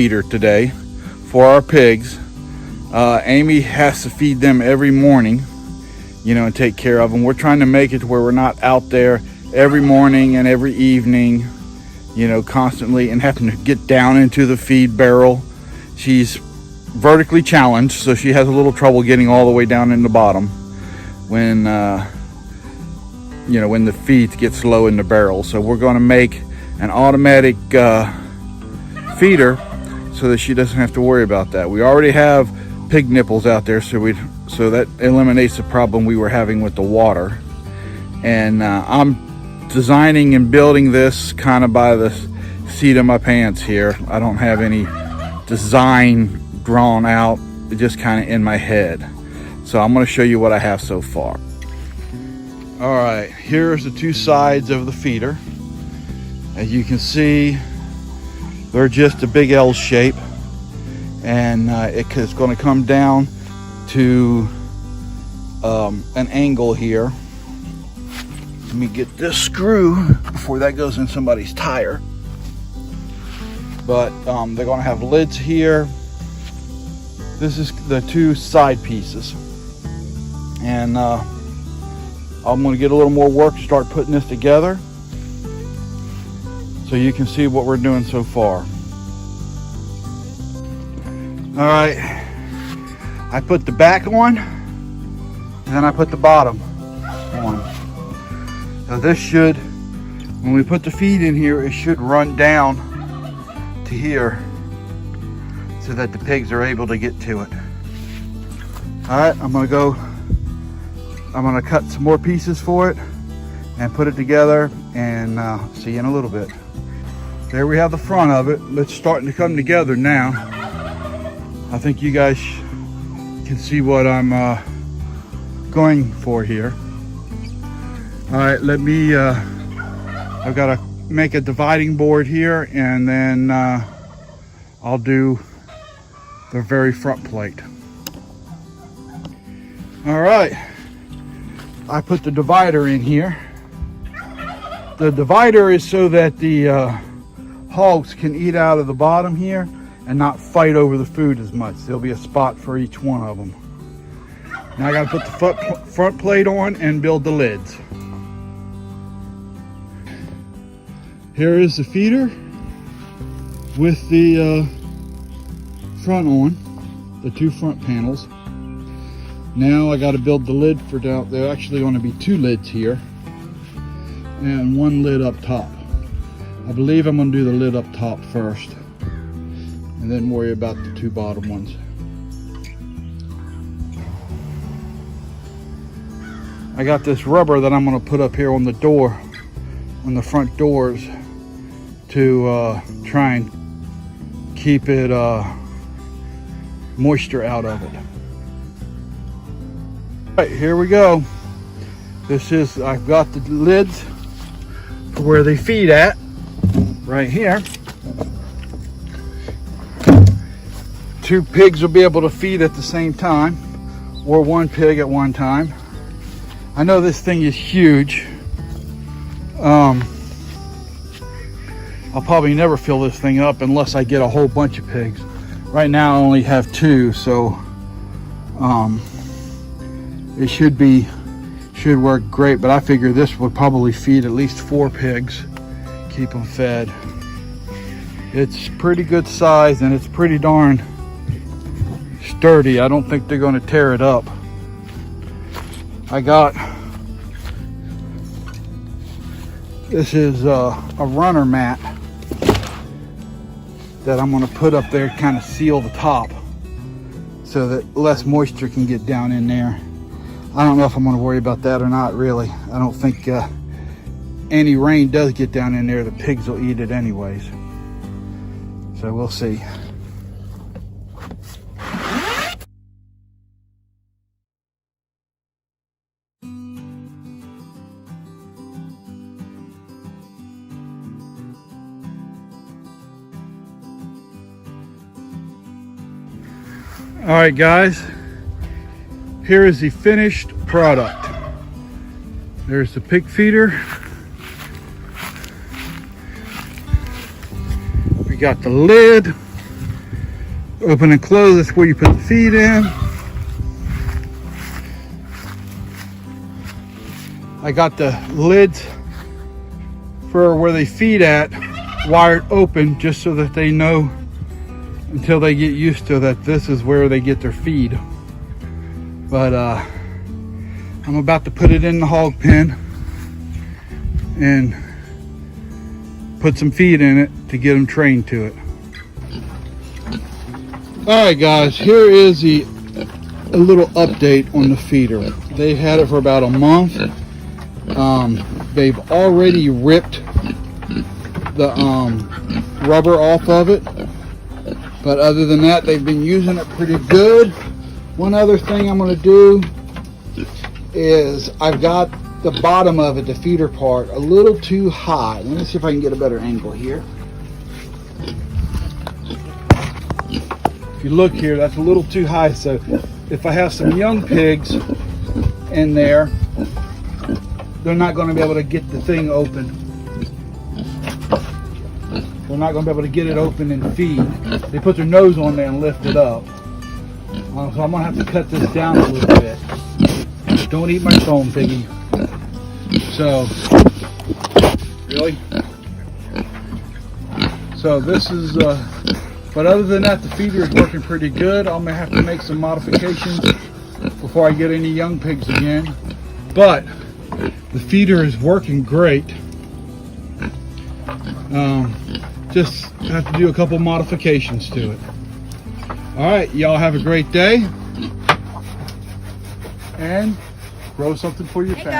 feeder today for our pigs. Amy has to feed them every morning, and take care of them. We're trying to make it to where we're not out there every morning and every evening, constantly and having to get down into the feed barrel. She's vertically challenged, so she has a little trouble getting all the way down in the bottom when when the feed gets low in the barrel. So we're going to make an automatic feeder so that she doesn't have to worry about that. We already have pig nipples out there, so that eliminates the problem we were having with the water. And I'm designing and building this kind of by the seat of my pants here. I don't have any design drawn out, just kind of in my head. So I'm going to show you what I have so far. All right, here's the two sides of the feeder. As you can see, they're just a big L shape, and it's going to come down to an angle here. Let me get this screw before that goes in somebody's tire. But they're going to have lids here. This is the two side pieces, and I'm going to get a little more work to start putting this together so you can see what we're doing so far. All right, I put the back on, and then I put the bottom on. So this should, when we put the feed in here, it should run down to here so that the pigs are able to get to it. All right, I'm gonna cut some more pieces for it and put it together, and see you in a little bit. There we have the front of it. It's starting to come together now. I think you guys can see what I'm going for here. All right, I've got to make a dividing board here, and then I'll do the very front plate. All right, I put the divider in here. The divider is so that the hogs can eat out of the bottom here and not fight over the food as much. There'll be a spot for each one of them. Now I got to put the front plate on and build the lids. Here is the feeder with the front on, the two front panels. Now I got to build the lid for down. There are actually going to be two lids here and one lid up top. I believe I'm going to do the lid up top first and then worry about the two bottom ones. I got this rubber that I'm going to put up here on the door, on the front doors, to try and keep it moisture out of it. All right, here we go. I've got the lids for where they feed at, right here. Two pigs will be able to feed at the same time, or one pig at one time. I know this thing is huge. I'll probably never fill this thing up unless I get a whole bunch of pigs. Right now I only have two, so it should work great, but I figure this would probably feed at least 4 pigs, keep them fed. It's pretty good size and it's pretty darn sturdy. I don't think they're going to tear it up. This is a runner mat that I'm going to put up there to kind of seal the top so that less moisture can get down in there. I don't know if I'm going to worry about that or not, really. I don't think any rain does get down in there, the pigs will eat it anyways. So we'll see. All right, guys, here is the finished product. There's the pig feeder. We got the lid. Open and close, that's where you put the feed in. I got the lids for where they feed at wired open just so that they know until they get used to that this is where they get their feed. But I'm about to put it in the hog pen and put some feed in it to get them trained to it. All right guys, here is a little update on the feeder. They've had it for about a month. They've already ripped the rubber off of it, but other than that, they've been using it pretty good. One other thing I'm going to do is I've got the bottom of it, the feeder part, a little too high. Let me see if I can get a better angle here. If you look here, that's a little too high, so if I have some young pigs in there, they're not going to be able to get the thing open. They're not going to be able to get it open and feed. They put their nose on there and lift it up. So I'm going to have to cut this down a little bit. Don't eat my phone, piggy. So, really? So this is, but other than that, the feeder is working pretty good. I'm going to have to make some modifications before I get any young pigs again. But the feeder is working great. Just have to do a couple modifications to it. All right, y'all have a great day and grow something for your family.